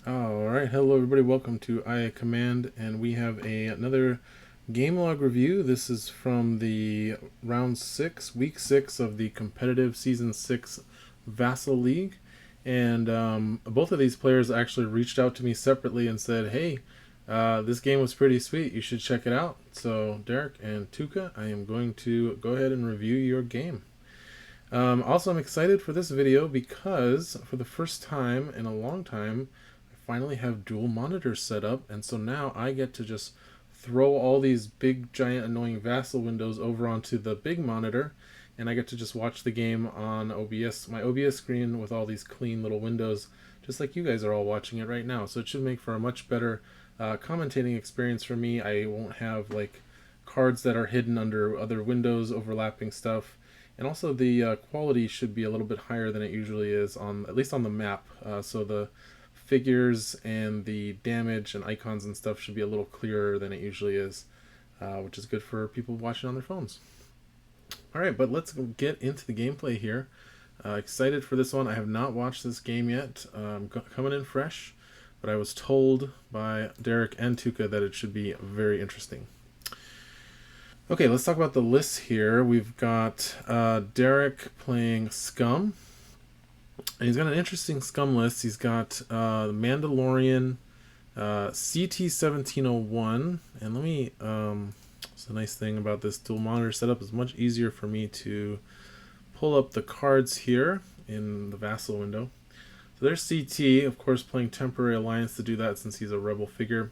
Alright, hello everybody, welcome to IA Command, and we have another game log review. This is from the round 6, week 6 of the competitive season 6 Vassal League. And both of these players actually reached out to me separately and said, hey, this game was pretty sweet, you should check it out. So Derek and Tuukka, I am going to go ahead and review your game. Also, I'm excited for this video because for the first time in a long time, finally have dual monitors set up, and so now I get to just throw all these big giant annoying Vassal windows over onto the big monitor, and I get to just watch the game on OBS, my OBS screen, with all these clean little windows, just like you guys are all watching it right now. So it should make for a much better commentating experience for me. I won't have like cards that are hidden under other windows overlapping stuff, and also the quality should be a little bit higher than it usually is, on at least on the map. So the figures and the damage and icons and stuff should be a little clearer than it usually is, which is good for people watching on their phones. Alright, but let's get into the gameplay here. Excited for this one. I have not watched this game yet. Coming in fresh, but I was told by Derek and Tuukka that it should be very interesting. Okay, let's talk about the lists here. We've got Derek playing Scum. And he's got an interesting Scum list. He's got the Mandalorian, CT-1701, and let me, it's a nice thing about this dual monitor setup, is much easier for me to pull up the cards here in the Vassal window. So there's CT, of course, playing Temporary Alliance to do that since he's a rebel figure.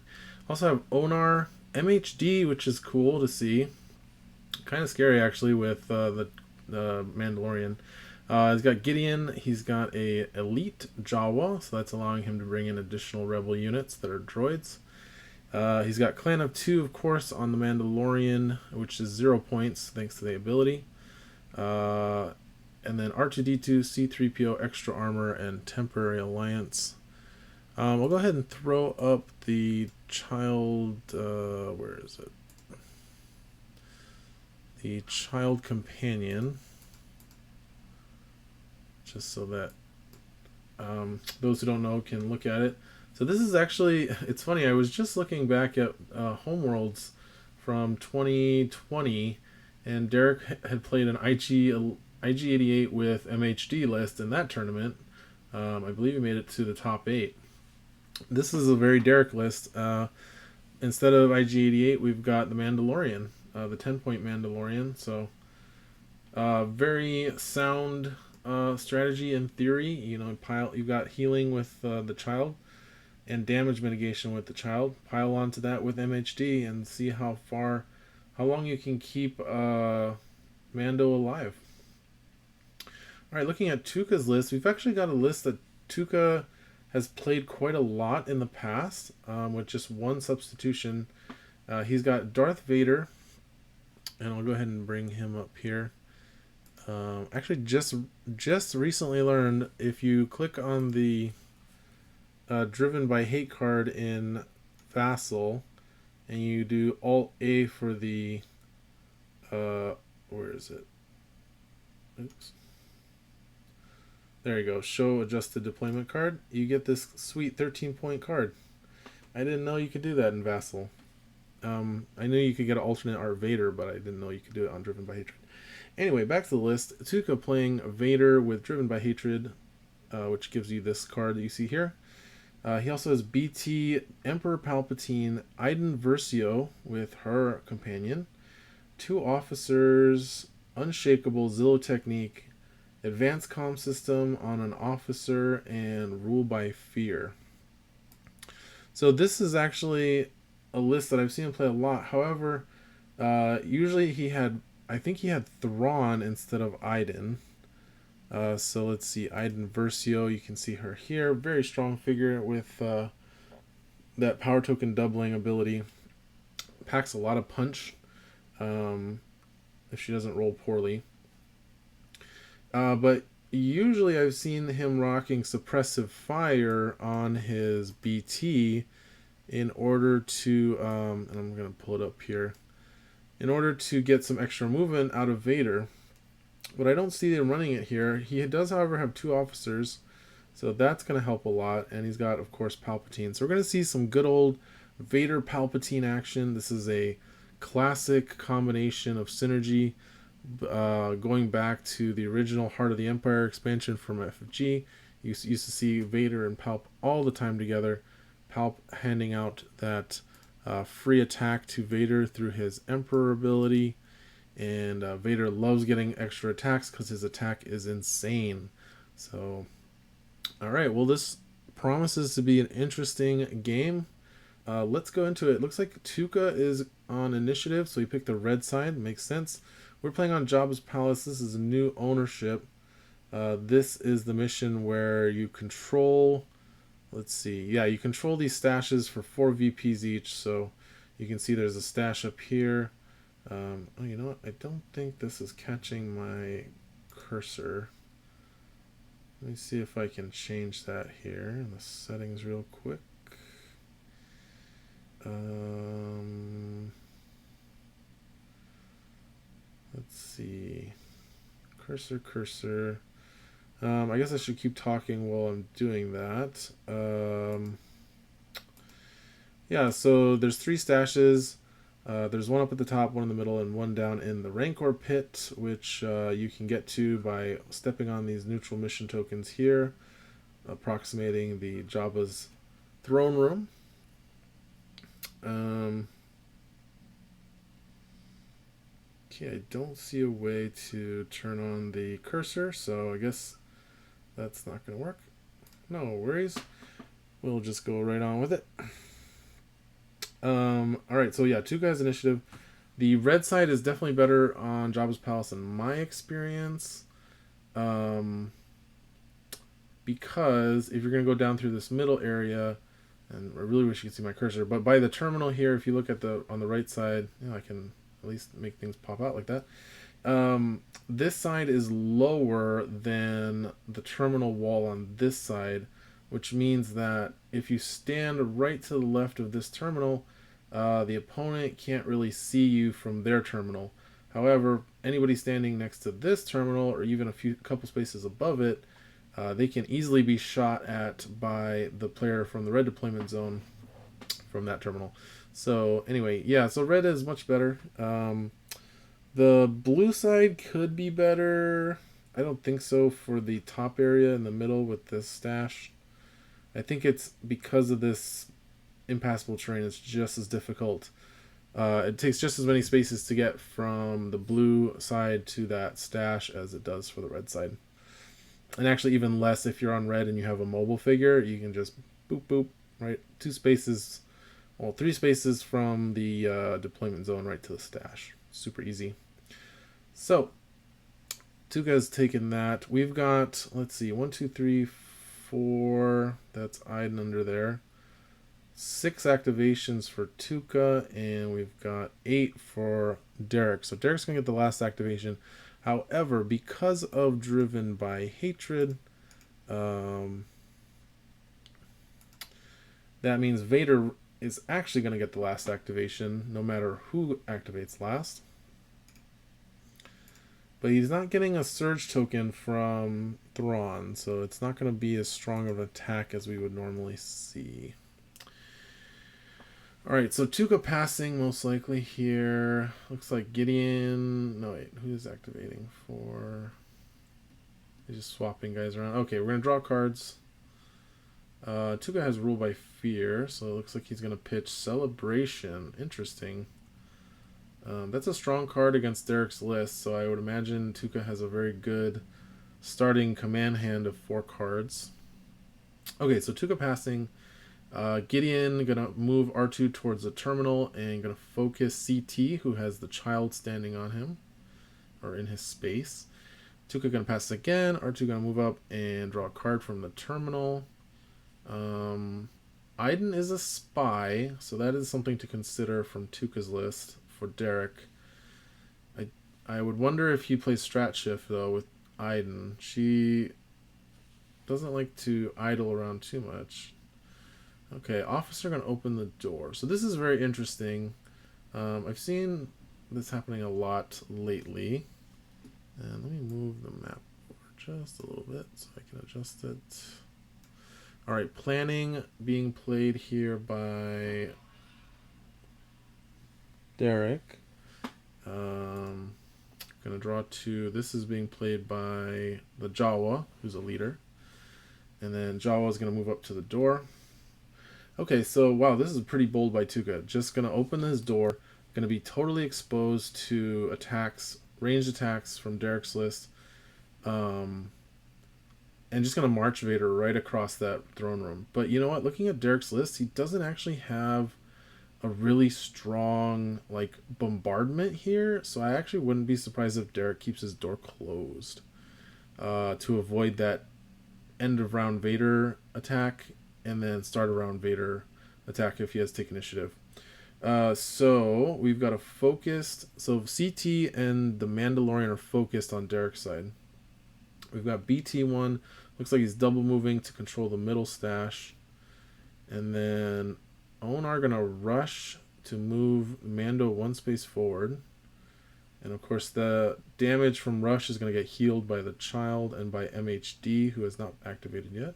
Also have Onar, MHD, which is cool to see. Kind of scary, actually, with the Mandalorian. He's got Gideon, he's got a Elite Jawa, so that's allowing him to bring in additional rebel units that are droids. He's got Clan of 2, of course, on the Mandalorian, which is 0 points thanks to the ability. And then R2-D2, C-3PO, Extra Armor, and Temporary Alliance. We'll go ahead and throw up the child, where is it? The child companion. Just so that those who don't know can look at it. So this is actually, it's funny, I was just looking back at Homeworlds from 2020, and Derek had played an IG88 with MHD list in that tournament. I believe he made it to the top 8. This is a very Derek list. Instead of IG88, we've got the Mandalorian, the 10-point Mandalorian. So very sound strategy in theory. You know, you've got healing with the child and damage mitigation with the child. Pile onto that with MHD and see how long you can keep Mando alive. Alright, looking at Tuukka's list, we've actually got a list that Tuukka has played quite a lot in the past, with just one substitution. He's got Darth Vader, and I'll go ahead and bring him up here. Actually, just recently learned, if you click on the Driven by Hate card in Vassal, and you do Alt-A for the, where is it? Oops. There you go, Show Adjusted Deployment card. You get this sweet 13-point card. I didn't know you could do that in Vassal. I knew you could get an alternate Art Vader, but I didn't know you could do it on Driven by Hatred. Anyway, back to the list. Tuukka playing Vader with Driven by Hatred, which gives you this card that you see here. He also has BT, Emperor Palpatine, Iden Versio with her companion, 2 officers, Unshakable, Zillow Technique, Advanced Comm System on an officer, and Rule by Fear. So this is actually a list that I've seen him play a lot. However, usually I think he had Thrawn instead of Iden. So let's see, Iden Versio, you can see her here. Very strong figure with that power token doubling ability. Packs a lot of punch if she doesn't roll poorly. But usually I've seen him rocking Suppressive Fire on his BT in order to, and I'm going to pull it up here, in order to get some extra movement out of Vader. But I don't see him running it here. He does, however, have 2 officers So that's going to help a lot. And he's got, of course, Palpatine. So we're going to see some good old Vader Palpatine action. This is a classic combination of synergy going back to the original Heart of the Empire expansion from FFG. You used to see Vader and Palp all the time together. Palp handing out that free attack to Vader through his Emperor ability. And Vader loves getting extra attacks because his attack is insane. So, alright, well, this promises to be an interesting game. Let's go into it. Looks like Tuukka is on initiative, so he picked the red side. Makes sense. We're playing on Jabba's Palace. This is a new ownership. This is the mission where you control... Let's see. Yeah, you control these stashes for 4 VPs each. So you can see there's a stash up here. Oh, you know what? I don't think this is catching my cursor. Let me see if I can change that here in the settings real quick. Let's see. Cursor. I guess I should keep talking while I'm doing that. Yeah, so there's 3 stashes. There's one up at the top, one in the middle, and one down in the Rancor pit, which you can get to by stepping on these neutral mission tokens here, approximating the Jabba's throne room. Okay, I don't see a way to turn on the cursor, so I guess that's not going to work. No worries. We'll just go right on with it. Alright, so yeah, 2 guys initiative. The red side is definitely better on Jabba's Palace in my experience. Because if you're going to go down through this middle area, and I really wish you could see my cursor, but by the terminal here, if you look at on the right side, I can at least make things pop out like that. This side is lower than the terminal wall on this side, which means that if you stand right to the left of this terminal, the opponent can't really see you from their terminal. However, anybody standing next to this terminal, or even a couple spaces above it, they can easily be shot at by the player from the red deployment zone from that terminal. So anyway, yeah, so red is much better. The blue side could be better. I don't think so for the top area in the middle with this stash. I think it's because of this impassable terrain, it's just as difficult. It takes just as many spaces to get from the blue side to that stash as it does for the red side. And actually even less if you're on red and you have a mobile figure. You can just boop, boop, right? 2 spaces, well, 3 spaces from the deployment zone right to the stash. Super easy. So, Tuukka's taken that. We've got, let's see, 1, 2, 3, 4. That's Iden under there. 6 activations for Tuukka, and we've got 8 for Derek. So Derek's going to get the last activation. However, because of Driven by Hatred, that means Vader is actually going to get the last activation, no matter who activates last. But he's not getting a Surge token from Thrawn, so it's not going to be as strong of an attack as we would normally see. Alright, so Tuukka passing most likely here. Looks like Gideon... No, wait, who's activating for... He's just swapping guys around. Okay, we're going to draw cards. Tuukka has Rule by Fear, so it looks like he's going to pitch Celebration. Interesting. That's a strong card against Derek's list, so I would imagine Tuukka has a very good starting command hand of 4 cards. Okay, so Tuukka passing... Gideon gonna move R2 towards the terminal and gonna focus CT, who has the child standing on him or in his space. Tuukka gonna pass again. R2 gonna move up and draw a card from the terminal. Iden is a spy, so that is something to consider from Tuukka's list for Derek. I would wonder if he plays Strat Shift though with Iden. She doesn't like to idle around too much. Okay, officer going to open the door. So this is very interesting. I've seen this happening a lot lately. And let me move the map over just a little bit so I can adjust it. All right, planning being played here by Derek. Gonna draw two. This is being played by the Jawa, who's a leader. And then Jawa is gonna move up to the door. Okay, so wow, this is pretty bold by Tuukka. Just gonna open this door. Gonna be totally exposed to attacks, ranged attacks from Derek's list. And just gonna march Vader right across that throne room. But you know what? Looking at Derek's list, he doesn't actually have a really strong like bombardment here, so I actually wouldn't be surprised if Derek keeps his door closed to avoid that end of round Vader attack and then start of round Vader attack if he has to take initiative. So we've got a focused. So CT and the Mandalorian are focused on Derek's side. We've got BT1. Looks like he's double moving to control the middle stash. And then Owen are going to rush to move Mando one space forward. And of course the damage from rush is going to get healed by the child and by MHD, who has not activated yet.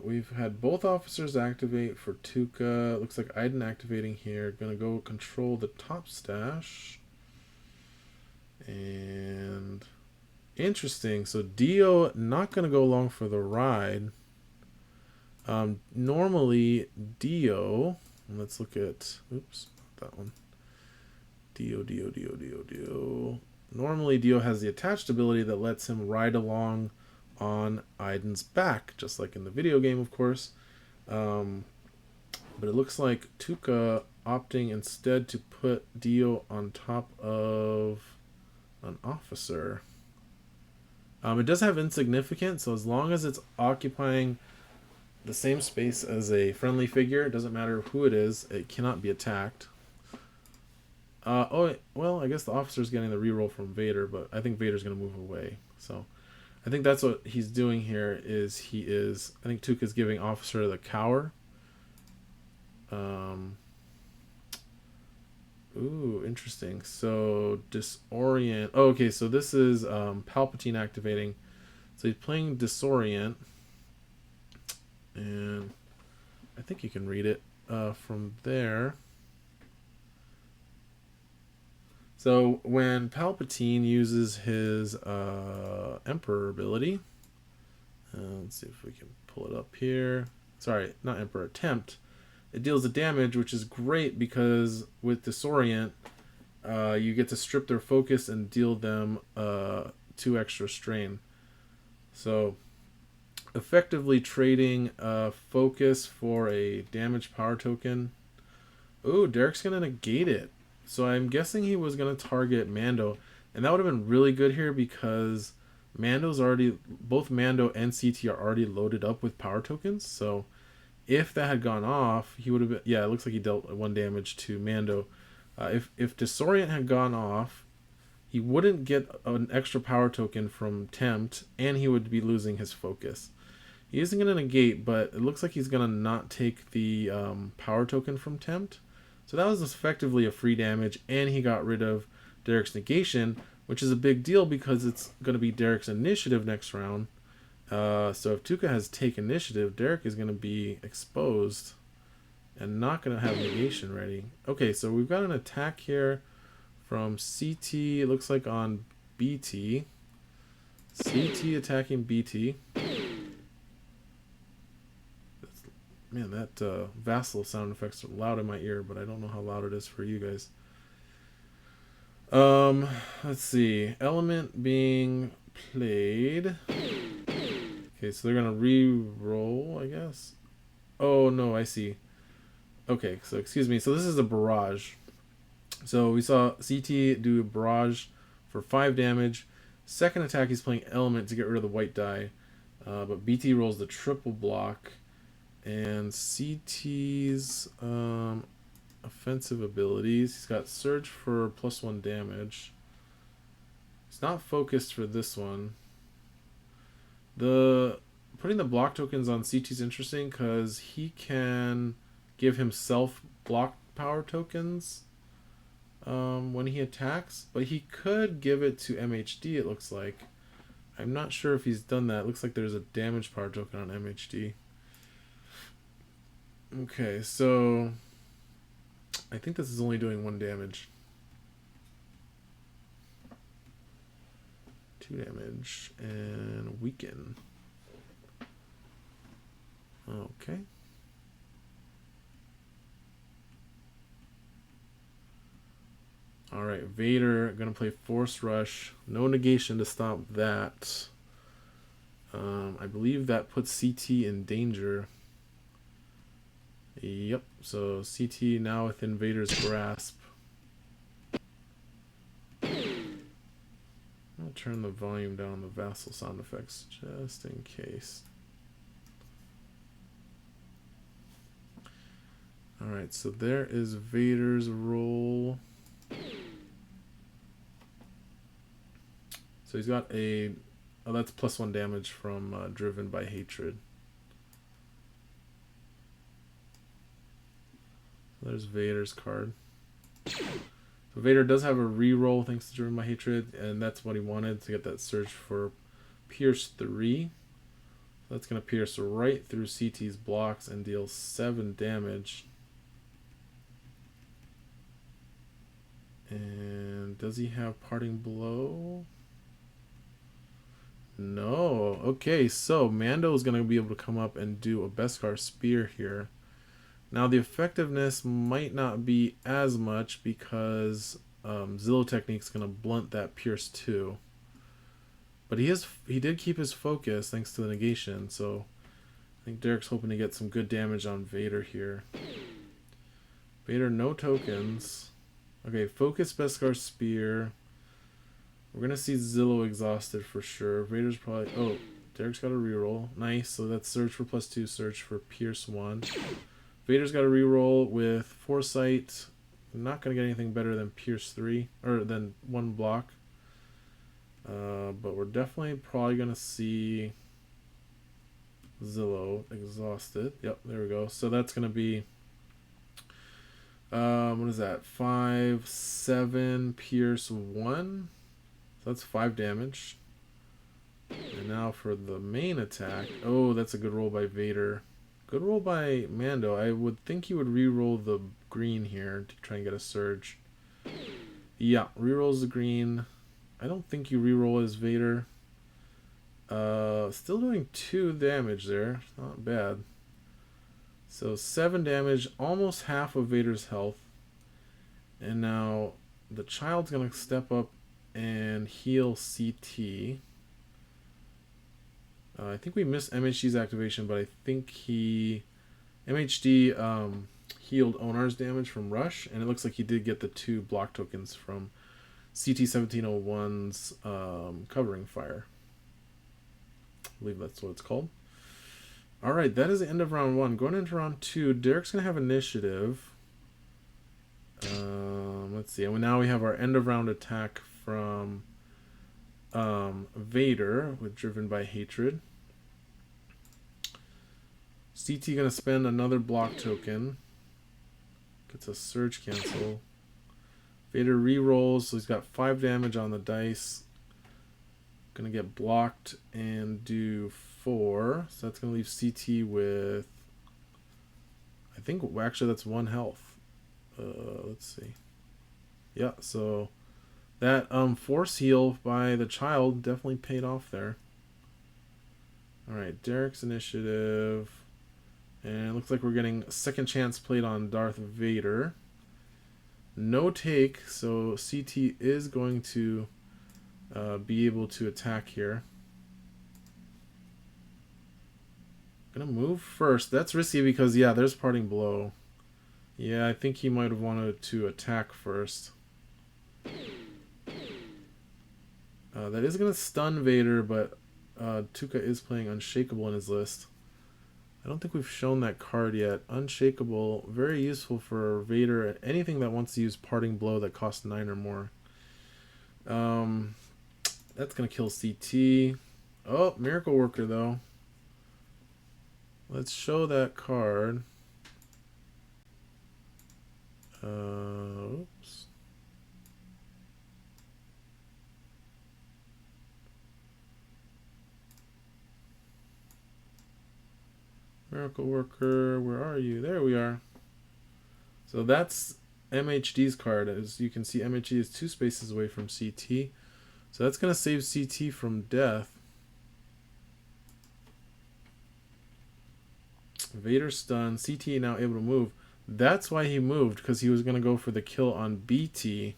We've had both officers activate for Tuukka. Looks like Iden activating here. Going to go control the top stash. And interesting. So Dio not going to go along for the ride. Normally Dio, let's look at, oops, not that one. Dio. Normally Dio has the attached ability that lets him ride along on Iden's back, just like in the video game, of course. But it looks like Tuukka opting instead to put Dio on top of an officer. It does have insignificant, so as long as it's occupying the same space as a friendly figure, it doesn't matter who it is, it cannot be attacked. Well, I guess the officer's getting the reroll from Vader, but I think Vader's going to move away. So I think that's what he's doing here. I think Tuukka's giving officer the cower. Ooh, interesting. So disorient. Oh, okay, so this is Palpatine activating. So he's playing disorient. And I think you can read it from there. So when Palpatine uses his Emperor ability, let's see if we can pull it up here. Sorry, not Emperor, Tempt. It deals the damage, which is great because with Disorient, you get to strip their focus and deal them 2 extra strain. So effectively trading focus for a damage power token. Ooh, Derek's going to negate it. So I'm guessing he was going to target Mando. And that would have been really good here because both Mando and CT are already loaded up with power tokens. So if that had gone off, he would have been, yeah, it looks like he dealt 1 damage to Mando. If Disorient had gone off, he wouldn't get an extra power token from Tempt, and he would be losing his focus. He isn't going to negate, but it looks like he's going to not take the power token from Tempt. So that was effectively a free damage, and he got rid of Derek's negation, which is a big deal because it's going to be Derek's initiative next round. So if Tuukka has take initiative, Derek is going to be exposed and not going to have negation ready. Okay, so we've got an attack here from CT, it looks like on BT. CT attacking BT. Man, that Vassal sound effects are loud in my ear, but I don't know how loud it is for you guys. Let's see. Element being played. Okay, so they're going to re-roll, I guess. Oh, no, I see. Okay, so excuse me. So this is a barrage. So we saw CT do a barrage for 5 damage. Second attack, he's playing element to get rid of the white die. But BT rolls the triple block. And CT's offensive abilities. He's got Surge for +1 damage. He's not focused for this one. Putting the block tokens on CT is interesting because he can give himself block power tokens when he attacks, but he could give it to MHD, it looks like. I'm not sure if he's done that. It looks like there's a damage power token on MHD. Okay, so I think this is only doing 1 damage. 2 damage and weaken. Okay. Alright, Vader gonna play Force Rush. No negation to stop that. I believe that puts CT in danger. Yep, so CT now within Vader's grasp. I'll turn the volume down on the Vassal sound effects just in case. Alright, so there is Vader's roll. So he's got a... Oh, that's +1 damage from Driven by Hatred. There's Vader's card. So Vader does have a reroll thanks to Driven by Hatred, and that's what he wanted to get that surge for Pierce 3. So that's going to pierce right through CT's blocks and deal 7 damage. And does he have Parting Blow? No. Okay, so Mando is going to be able to come up and do a Beskar Spear here. Now the effectiveness might not be as much because Zillow Technique's going to blunt that Pierce 2. But he did keep his focus thanks to the negation, so I think Derek's hoping to get some good damage on Vader here. Vader, no tokens. Okay, focus Beskar Spear. We're going to see Zillow exhausted for sure. Vader's probably... Oh, Derek's got a reroll. Nice, so that's Surge for +2, Surge for Pierce 1. Vader's got a reroll with Foresight. Not going to get anything better than Pierce 3, or than 1 block. But we're definitely probably going to see Zillow exhausted. Yep, there we go. So that's going to be... what is that? 5, 7, Pierce 1. So that's 5 damage. And now for the main attack. Oh, that's a good roll by Vader. Good roll by Mando. I would think he would re-roll the green here to try and get a surge. Yeah, re-rolls the green. I don't think you re-roll as Vader. Still doing 2 damage there. Not bad. So 7 damage, almost half of Vader's health. And now the child's going to step up and heal CT. I think we missed MHD's activation, but I think MHD healed Onar's damage from Rush, and it looks like he did get the 2 block tokens from CT-1701's Covering Fire. I believe that's what it's called. Alright, that is the end of round 1. Going into round 2, Derek's going to have initiative. Let's see. And now we have our end of round attack from Vader with Driven by Hatred. CT going to spend another block token. Gets a surge cancel. Vader re-rolls, so he's got 5 damage on the dice. Going to get blocked and do 4. So that's going to leave CT with... I think, actually, that's 1 health. Let's see. Yeah, so... That force heal by the child definitely paid off there. Alright, Derek's initiative. And it looks like we're getting second chance played on Darth Vader. No take, so CT is going to be able to attack here. Gonna move first. That's risky because, yeah, there's Parting Blow. Yeah, I think he might have wanted to attack first. That is going to stun Vader, but Tuukka is playing Unshakable in his list. I don't think we've shown that card yet. Unshakable, very useful for Vader. Anything that wants to use Parting Blow that costs 9 or more. That's going to kill CT. Oh, Miracle Worker, though. Let's show that card. Oops. Miracle Worker, where are you? There we are. So that's MHD's card. As you can see, MHD is 2 spaces away from CT. So that's going to save CT from death. Vader stun. CT now able to move. That's why he moved, because he was going to go for the kill on BT.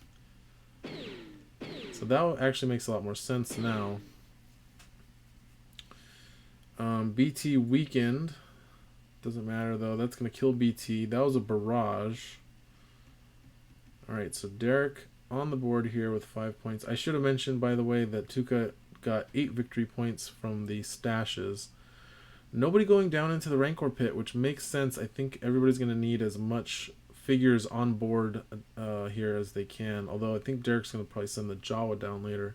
So that actually makes a lot more sense now. BT weakened. Doesn't matter though. That's going to kill BT. That was a barrage. Alright, so Derek on the board here with 5 points. I should have mentioned, by the way, that Tuukka got 8 victory points from the stashes. Nobody going down into the Rancor pit, which makes sense. I think everybody's going to need as much figures on board here as they can. Although I think Derek's going to probably send the Jawa down later.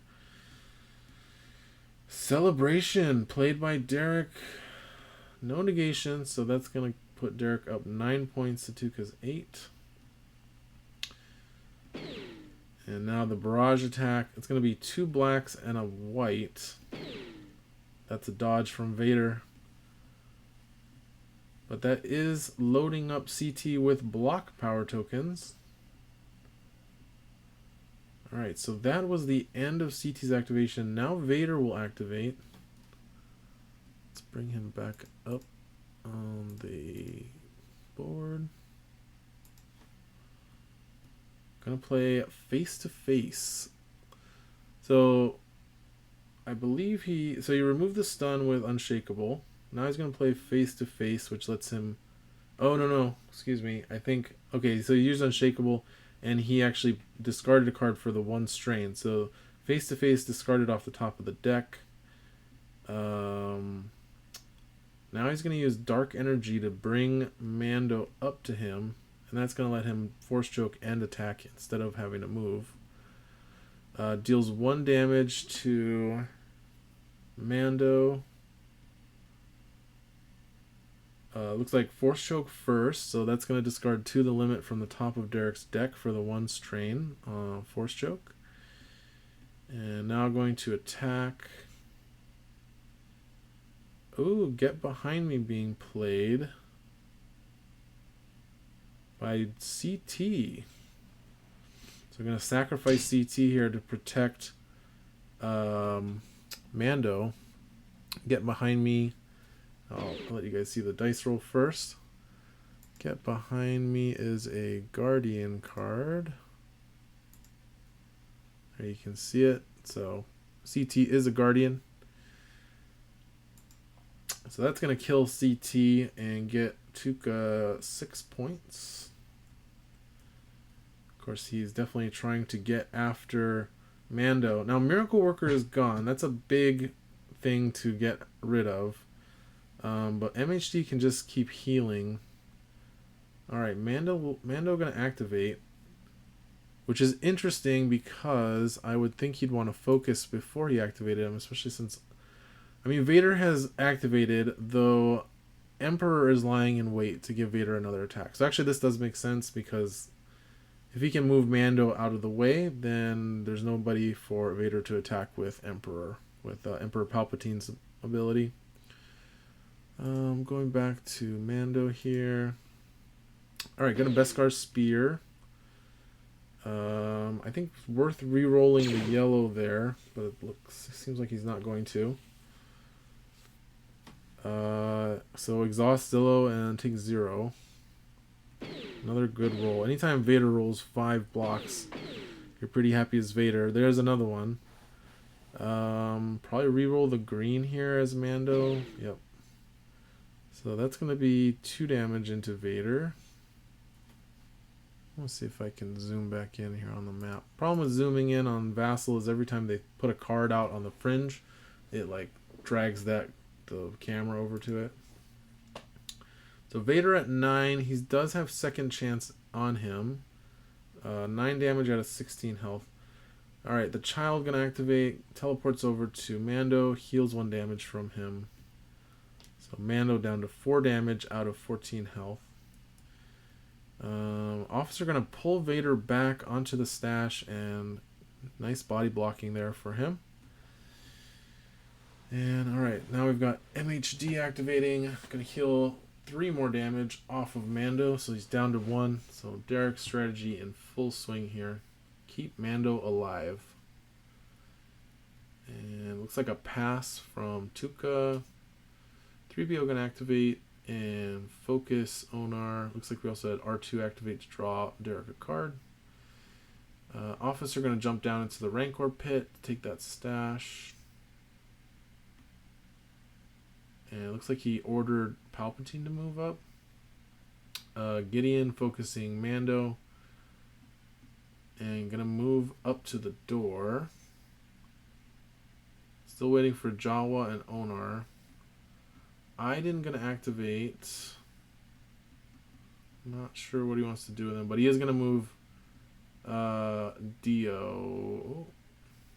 Celebration played by Derek. No negation, so that's going to put Derek up 9 points to Tuukka's 8. And now the Barrage Attack. It's going to be 2 blacks and a white. That's a dodge from Vader. But that is loading up CT with block power tokens. Alright, so that was the end of CT's activation. Now Vader will activate. Let's bring him back up on the board. Gonna play face to face. So I believe he removed the stun with Unshakable. Now he's gonna play face to face, which lets him. Oh no, excuse me. I think okay. So he used Unshakable, and he actually discarded a card for the 1 strain. So face to face discarded off the top of the deck. Now he's gonna use Dark Energy to bring Mando up to him. And that's going to let him force choke and attack instead of having to move. Deals 1 damage to Mando. Looks like force choke first, so that's going to discard 2 the limit from the top of Derek's deck for the 1 strain force choke. And now going to attack. Ooh, Get Behind Me being played by CT. So I'm going to sacrifice CT here to protect Mando. Get Behind Me. I'll let you guys see the dice roll first. Get Behind Me is a Guardian card. There you can see it. So CT is a Guardian. So that's going to kill CT and get Tuukka 6 points. Of course, he's definitely trying to get after Mando. Now, Miracle Worker is gone. That's a big thing to get rid of. But MHD can just keep healing. Alright, Mando going to activate. Which is interesting because I would think he'd want to focus before he activated him. Especially since... I mean, Vader has activated, though Emperor is lying in wait to give Vader another attack. So actually this does make sense because... if he can move Mando out of the way, then there's nobody for Vader to attack with Emperor, with Emperor Palpatine's ability. Going back to Mando here. Alright, gonna Beskar Spear. I think it's worth re-rolling the yellow there, but it seems like he's not going to. So exhaust Zillow and take 0. Another good roll. Anytime Vader rolls 5 blocks, you're pretty happy as Vader. There's another one. Probably re-roll the green here as Mando. Yep. So that's going to be 2 damage into Vader. Let's see if I can zoom back in here on the map. Problem with zooming in on Vassal is every time they put a card out on the fringe, it like drags the camera over to it. So Vader at 9. He does have second chance on him. 9 damage out of 16 health. Alright, the child gonna activate. Teleports over to Mando. Heals 1 damage from him. So Mando down to 4 damage out of 14 health. Officer gonna pull Vader back onto the stash, and nice body blocking there for him. And alright, now we've got MHD activating. Gonna heal 3 more damage off of Mando, so he's down to 1. So Derek's strategy in full swing here. Keep Mando alive. And looks like a pass from Tuukka. 3PO gonna activate and focus Onar. Looks like we also had R2 activate to draw Derek a card. Officer gonna jump down into the Rancor pit to take that stash. And it looks like he ordered Palpatine to move up. Gideon focusing Mando. And gonna move up to the door. Still waiting for Jawa and Onar. Iden gonna activate. I'm not sure what he wants to do with him, but he is gonna move Dio.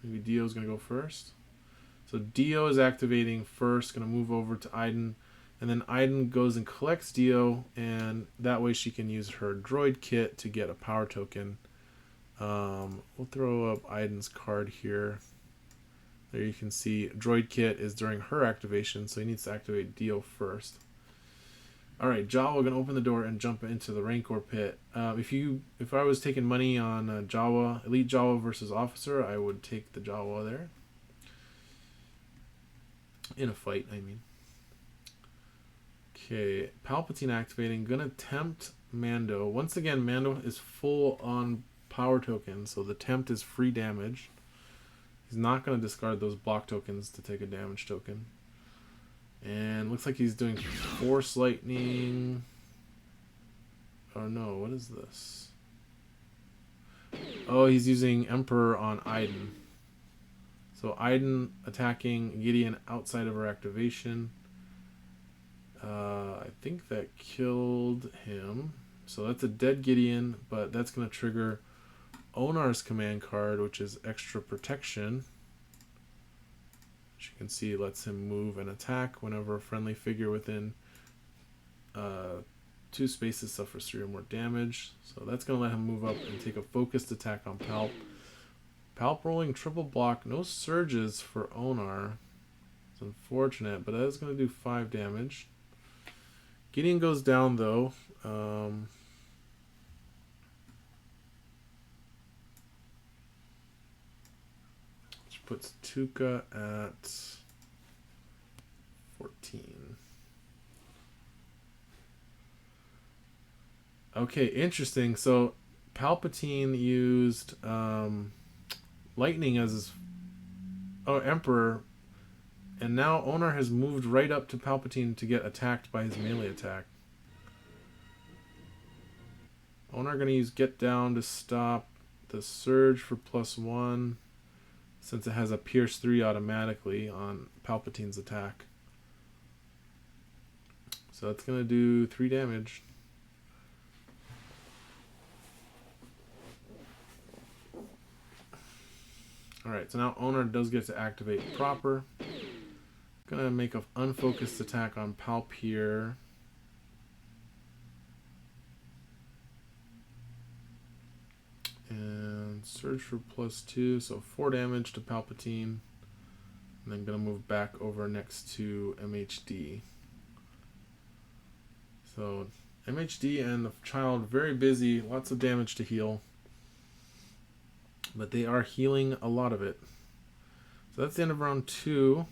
Maybe Dio's gonna go first. So Dio is activating first, gonna move over to Iden, and then Iden goes and collects Dio, and that way she can use her droid kit to get a power token. We'll throw up Iden's card here. There you can see droid kit is during her activation, so he needs to activate Dio first. Alright, Jawa gonna open the door and jump into the Rancor pit. If I was taking money on Jawa, Elite Jawa versus Officer, I would take the Jawa there. In a fight, I mean. Okay, Palpatine activating, gonna tempt Mando. Once again, Mando is full on power tokens, so the tempt is free damage. He's not going to discard those block tokens to take a damage token. And looks like he's doing Force Lightning. Oh no, what is this? Oh, he's using Emperor on Iden. So Iden attacking Gideon outside of her activation. I think that killed him. So that's a dead Gideon, but that's going to trigger Onar's command card, which is extra protection. As you can see, lets him move and attack whenever a friendly figure within 2 spaces suffers 3 or more damage. So that's going to let him move up and take a focused attack on Palp. Palp rolling triple block, no surges for Onar. It's unfortunate, but that is going to do 5 damage. Gideon goes down though. Puts Tuukka at 14. Okay, interesting. So Palpatine used lightning as his Emperor, and now Onar has moved right up to Palpatine to get attacked by his melee attack. Onar gonna use Get Down to stop the surge for +1. Since it has a Pierce 3 automatically on Palpatine's attack. So it's going to do 3 damage. Alright, so now Onar does get to activate proper. Going to make an unfocused attack on Palp here. And surge for +2, so 4 damage to Palpatine. And then gonna move back over next to MHD. So MHD and the child very busy, lots of damage to heal. But they are healing a lot of it. So that's the end of round 2.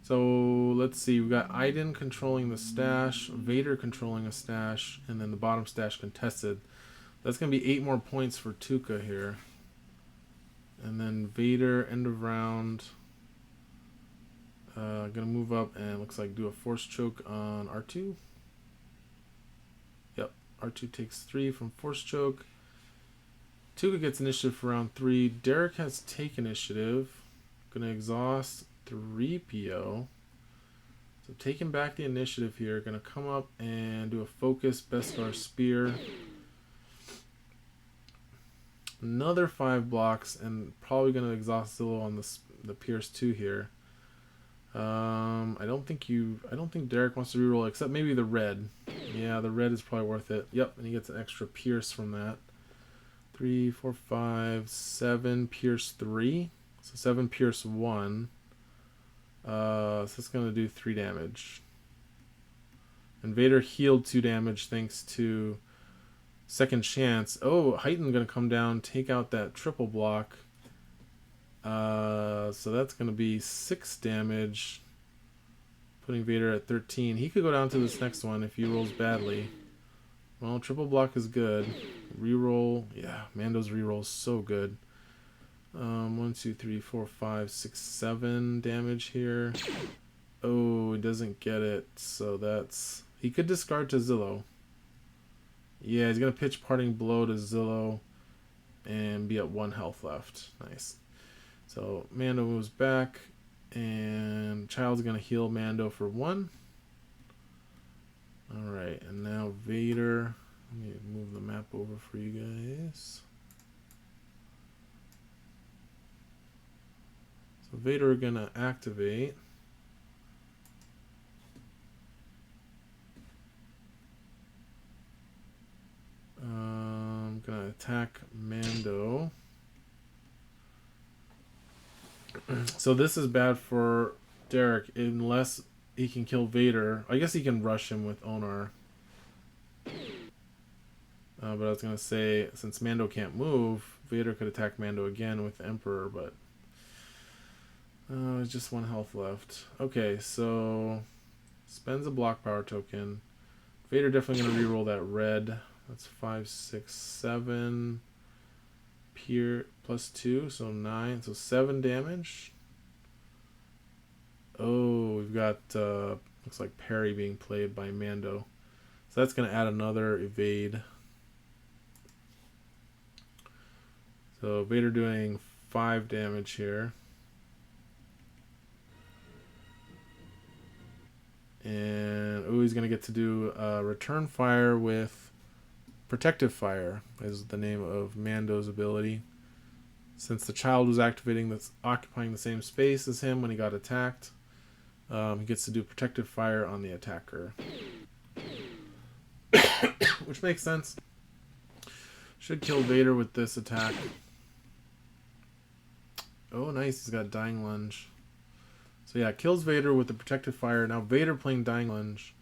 So let's see, we've got Iden controlling the stash, Vader controlling a stash, and then the bottom stash contested. That's going to be 8 more points for Tuukka here. And then Vader, end of round. Going to move up and looks like do a force choke on R2. Yep, R2 takes 3 from force choke. Tuukka gets initiative for round 3. Derek has take initiative. Going to exhaust 3PO. So taking back the initiative here. Going to come up and do a focus Beskar Spear. Another 5 blocks, and probably going to exhaust Zillow on the Pierce 2 here. I don't think Derek wants to reroll except maybe the red. Yeah, the red is probably worth it. Yep, and he gets an extra Pierce from that. 3, 4, 5, 7 Pierce 3. So 7 Pierce 1. So it's going to do 3 damage. And Vader healed 2 damage thanks to Second Chance. Oh, Heightened going to come down, take out that triple block. So that's going to be 6 damage, putting Vader at 13. He could go down to this next one if he rolls badly. Well, triple block is good. Reroll, yeah, Mando's reroll is so good. 1, 2, 3, 4, 5, 6, 7 damage here. Oh, he doesn't get it, so that's... He could discard to Zillow. Yeah, he's going to pitch Parting Blow to Zillow and be at 1 health left. Nice. So Mando moves back, and Child's going to heal Mando for 1. Alright, and now Vader. Let me move the map over for you guys. So Vader are going to activate. I'm going to attack Mando. So this is bad for Derek unless he can kill Vader. I guess he can rush him with Onar. But I was going to say, since Mando can't move, Vader could attack Mando again with Emperor, but there's just 1 health left. Okay, so spends a block power token. Vader definitely going to reroll that red. That's 5, 6, 7. Pier plus 2, so 9. So 7 damage. Oh, we've got, looks like parry being played by Mando. So that's going to add another evade. So Vader doing 5 damage here. And, oh, he's going to get to do return fire with Protective Fire is the name of Mando's ability. Since the child was occupying the same space as him when he got attacked, he gets to do Protective Fire on the attacker. Which makes sense. Should kill Vader with this attack. Oh, nice. He's got Dying Lunge. So yeah, kills Vader with the Protective Fire. Now Vader playing Dying Lunge.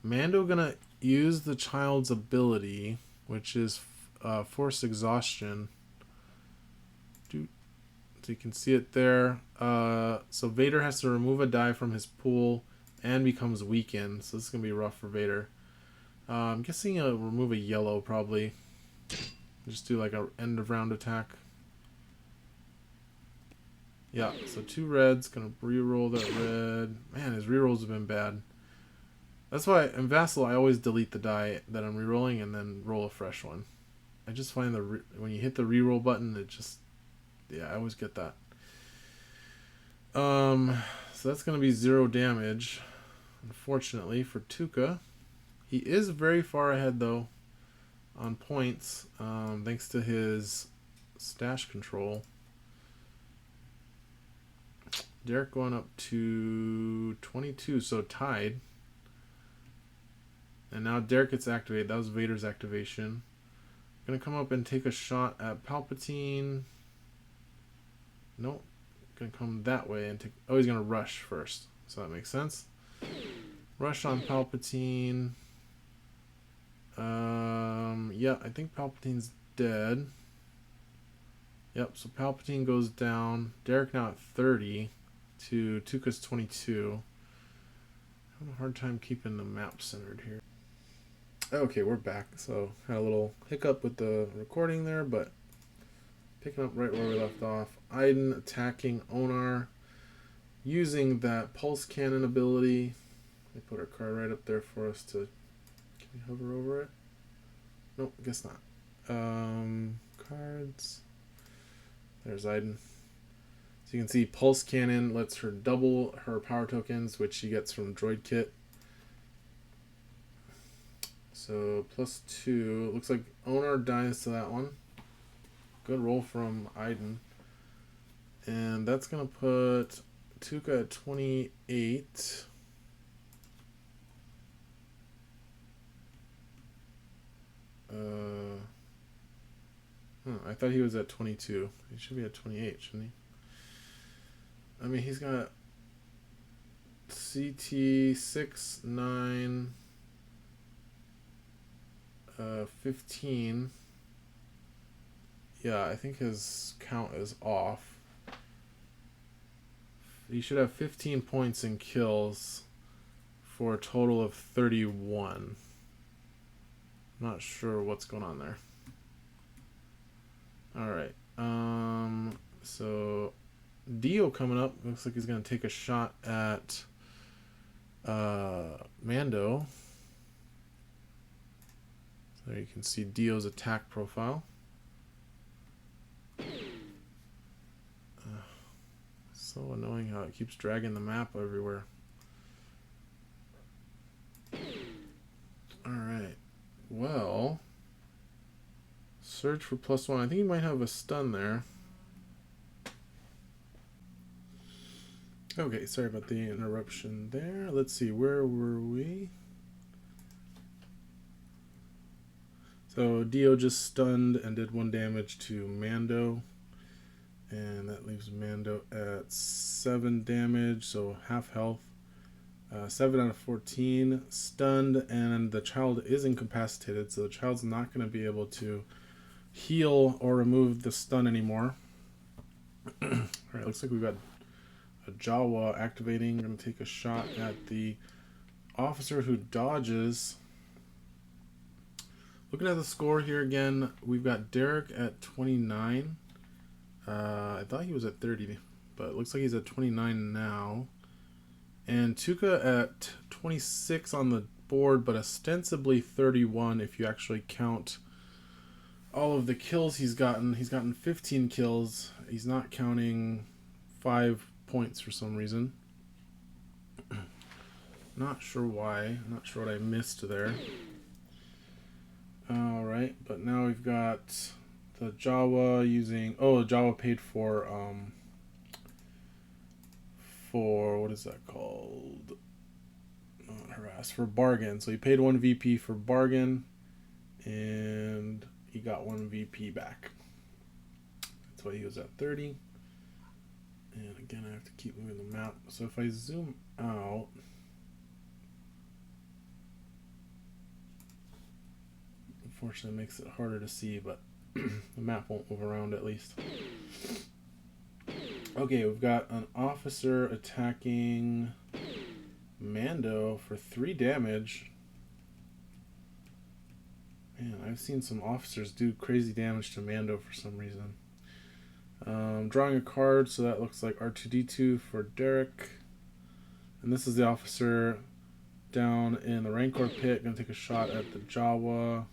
Mando gonna use the child's ability, which is Force Exhaustion. So you can see it there. So Vader has to remove a die from his pool and becomes weakened. So this is gonna be rough for Vader. I'm guessing he'll remove a yellow probably. Just do like a end of round attack. Yeah, so 2 reds. Gonna reroll that red. Man, his rerolls have been bad. That's why in Vassal I always delete the die that I'm rerolling and then roll a fresh one. I just find when you hit the reroll button, it just, yeah, I always get that. So that's gonna be 0 damage, unfortunately for Tuukka. He is very far ahead though on points, thanks to his stash control. Derek going up to 22, so tied. And now Derek gets activated. That was Vader's activation. Gonna come up and take a shot at Palpatine. Nope. Gonna come that way and take... Oh, he's gonna rush first. So that makes sense. Rush on Palpatine. Yeah, I think Palpatine's dead. Yep, so Palpatine goes down. Derek now at 30 to Tuukka's 22. I'm having a hard time keeping the map centered here. Okay, we're back. So, had a little hiccup with the recording there, but picking up right where we left off. Iden attacking Onar using that pulse cannon ability. They put our card right up there for us to... Can we hover over it? Nope, guess not. Cards. There's Iden. So you can see Pulse Cannon lets her double her power tokens, which she gets from Droid Kit. So +2. Looks like Onar dies to that one. Good roll from Iden. And that's going to put Tuukka at 28. I thought he was at 22. He should be at 28, shouldn't he? I mean, he's got CT 6, 9, 15. Yeah, I think his count is off. He should have 15 points in kills for a total of 31. Not sure what's going on there. Alright. So Dio coming up. Looks like he's going to take a shot at Mando. So there you can see Dio's attack profile. So annoying how it keeps dragging the map everywhere. Alright. Well, search for +1. I think he might have a stun there. Okay, sorry about the interruption there. Let's see, where were we? So Dio just stunned and did 1 damage to Mando. And that leaves Mando at 7 damage, so half health. 7 out of 14 stunned, and the child is incapacitated, so the child's not going to be able to heal or remove the stun anymore. Alright, looks like we've got a Jawa activating. We're going to take a shot at the officer who dodges. Looking at the score here again, we've got Derek at 29. I thought he was at 30, but it looks like he's at 29 now. And Tuukka at 26 on the board, but ostensibly 31 if you actually count all of the kills he's gotten. He's gotten 15 kills. He's not counting 5 points for some reason. Not sure why. Not sure what I missed there. Alright, but now we've got the Jawa using... Oh, Jawa paid for what is that called? Not harass, for bargain. So he paid 1 VP for bargain, and he got 1 VP back. That's why he was at 30. And again, I have to keep moving the map. So if I zoom out, unfortunately it makes it harder to see, but the map won't move around at least. Okay, we've got an officer attacking Mando for 3 damage. Man, I've seen some officers do crazy damage to Mando for some reason. Drawing a card, so that looks like R2-D2 for Derek. And this is the officer down in the Rancor pit. Gonna take a shot at the Jawa.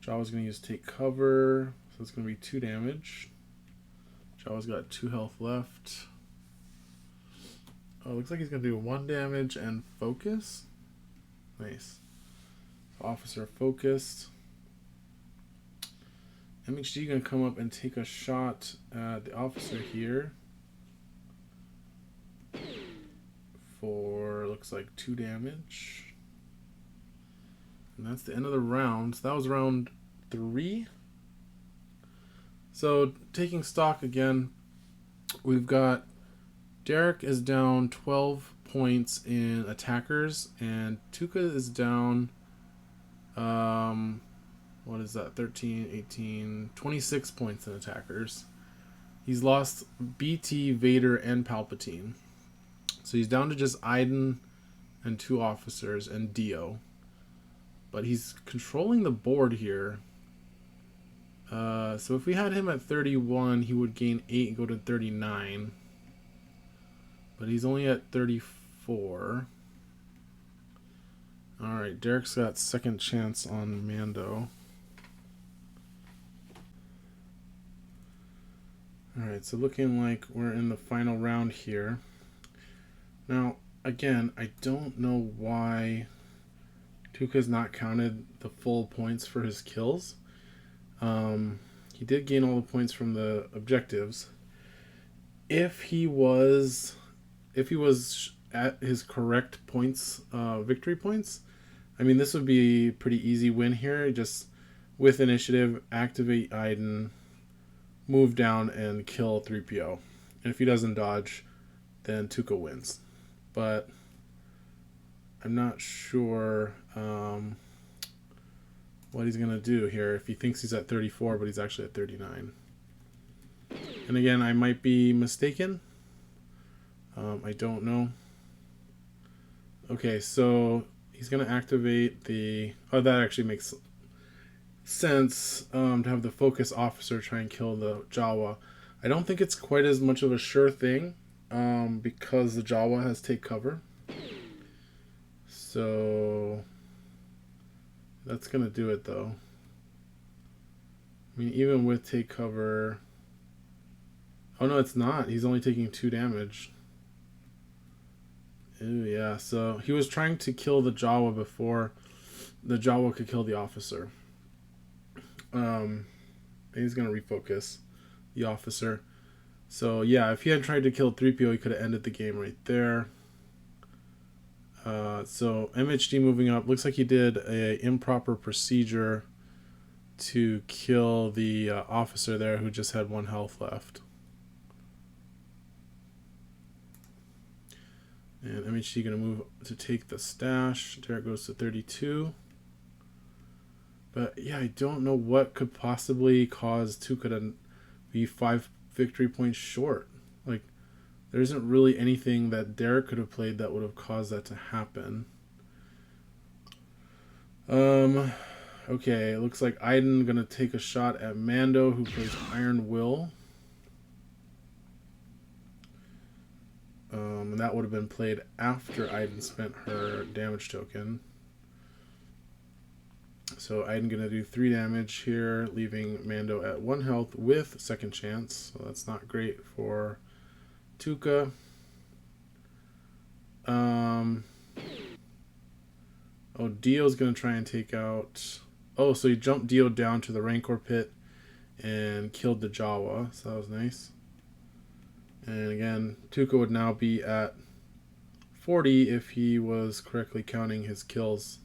Jawa's gonna use take cover, so it's gonna be 2 damage. Jawa's got 2 health left. Oh, looks like he's gonna do 1 damage and focus. Nice. Officer focused. MHD gonna come up and take a shot at the officer here for, looks like 2 damage. And that's the end of the round. So that was round 3. So taking stock again, we've got Derek is down 12 points in attackers, and Tuukka is down, what is that, 13, 18, 26 points in attackers. He's lost BT, Vader, and Palpatine. So he's down to just Iden and 2 officers and Dio. But he's controlling the board here. So if we had him at 31, he would gain 8 and go to 39. But he's only at 34. Alright, Derek's got second chance on Mando. Alright, so looking like we're in the final round here. Now, again, I don't know why Tuukka's not counted the full points for his kills. He did gain all the points from the objectives. If he was at his correct points, victory points, I mean, this would be a pretty easy win here. Just with initiative, activate Iden, move down and kill 3PO. And if he doesn't dodge, then Tuukka wins. But I'm not sure what he's going to do here if he thinks he's at 34, but he's actually at 39. And again, I might be mistaken. I don't know. Okay, so he's going to activate the... Oh, that actually makes sense, to have the focus officer try and kill the Jawa. I don't think it's quite as much of a sure thing, because the Jawa has take cover. So that's going to do it, though. I mean, even with take cover... Oh, no, it's not. He's only taking 2 damage. Ooh, yeah. So he was trying to kill the Jawa before the Jawa could kill the officer. He's going to refocus the officer. So, yeah, if he had tried to kill 3PO, he could have ended the game right there. So MHD moving up. Looks like he did a improper procedure to kill the officer there who just had 1 health left. And MHD going to move to take the stash. Derek goes to 32. But yeah, I don't know what could possibly cause Tuukka to be 5 victory points short. Like, there isn't really anything that Derek could have played that would have caused that to happen. Okay, it looks like Iden going to take a shot at Mando, who plays Iron Will. And that would have been played after Iden spent her damage token. So Iden going to do 3 damage here, leaving Mando at 1 health with second chance. So that's not great for Tuukka. Oh, Dio's going to try and take out... Oh, so he jumped Dio down to the Rancor pit and killed the Jawa. So that was nice. And again, Tuukka would now be at 40 if he was correctly counting his kills.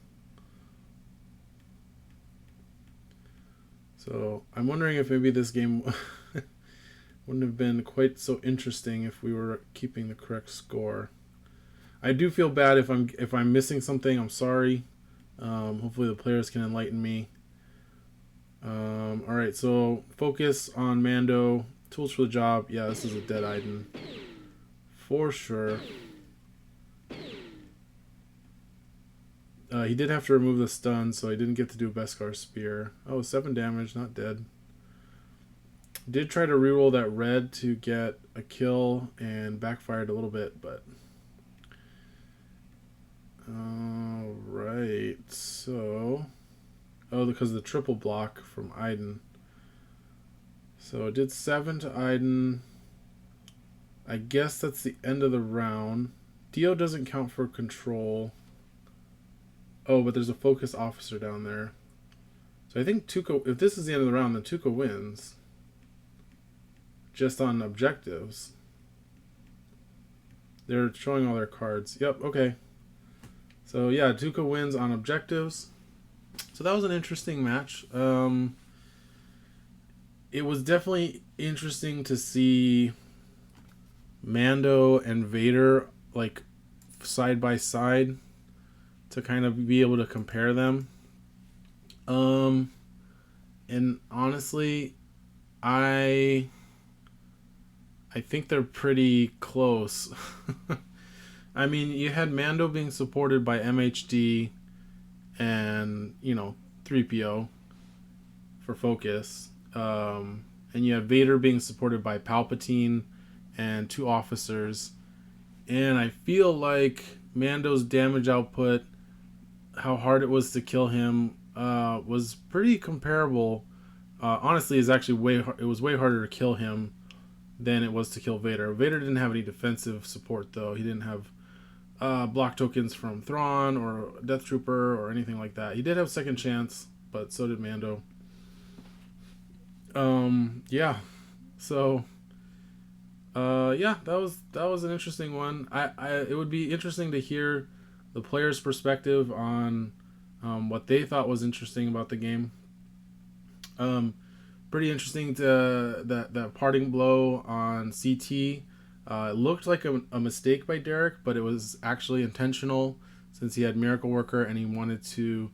So I'm wondering if maybe this game wouldn't have been quite so interesting if we were keeping the correct score. I do feel bad if I'm missing something. I'm sorry. Hopefully the players can enlighten me. All right, so focus on Mando. Tools for the job. Yeah, this is a dead Iden. For sure. He did have to remove the stun, so he didn't get to do Beskar Spear. Oh, 7 damage, not dead. Did try to reroll that red to get a kill and backfired a little bit, but... Alright, so... Oh, because of the triple block from Iden. So it did 7 to Iden. I guess that's the end of the round. Dio doesn't count for control. Oh, but there's a focus officer down there. So I think Tuukka, if this is the end of the round, then Tuukka wins. Just on objectives. They're showing all their cards. Yep, okay. So yeah, Tuukka wins on objectives. So that was an interesting match. It was definitely interesting to see Mando and Vader like side by side to kind of be able to compare them. And honestly, I think they're pretty close. I mean, you had Mando being supported by MHD and, 3PO for focus. And you have Vader being supported by Palpatine and 2 officers. And I feel like Mando's damage output, how hard it was to kill him, was pretty comparable. Honestly, it was way harder to kill him than it was to kill Vader. Vader didn't have any defensive support, though. He didn't have block tokens from Thrawn or Death Trooper or anything like that. He did have second chance, but so did Mando. Yeah. So, yeah, that was an interesting one. It would be interesting to hear the players' perspective on what they thought was interesting about the game. Pretty interesting that parting blow on CT. It looked like a mistake by Derek, but it was actually intentional since he had Miracle Worker and he wanted to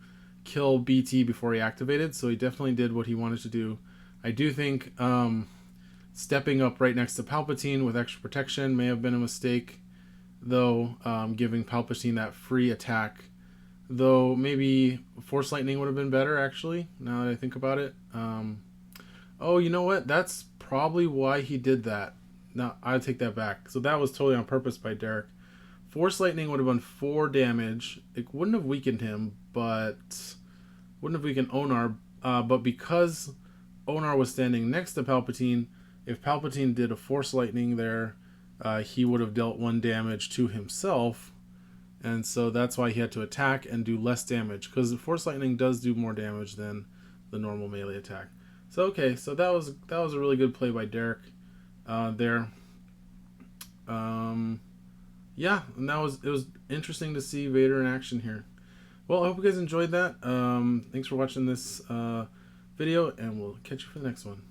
kill BT before he activated, so he definitely did what he wanted to do. I do think stepping up right next to Palpatine with extra protection may have been a mistake, though, giving Palpatine that free attack. Though maybe Force Lightning would have been better, actually, now that I think about it. Oh, you know what? That's probably why he did that. No, I take that back. So that was totally on purpose by Derek. Force Lightning would have done 4 damage. It wouldn't have weakened him, but wouldn't have weakened Onar. But because Onar was standing next to Palpatine, if Palpatine did a Force Lightning there, he would have dealt 1 damage to himself. And so that's why he had to attack and do less damage, because the Force Lightning does do more damage than the normal melee attack. So okay, so that was a really good play by Derek there. Yeah, and it was interesting to see Vader in action here. Well, I hope you guys enjoyed that. Thanks for watching this video, and we'll catch you for the next one.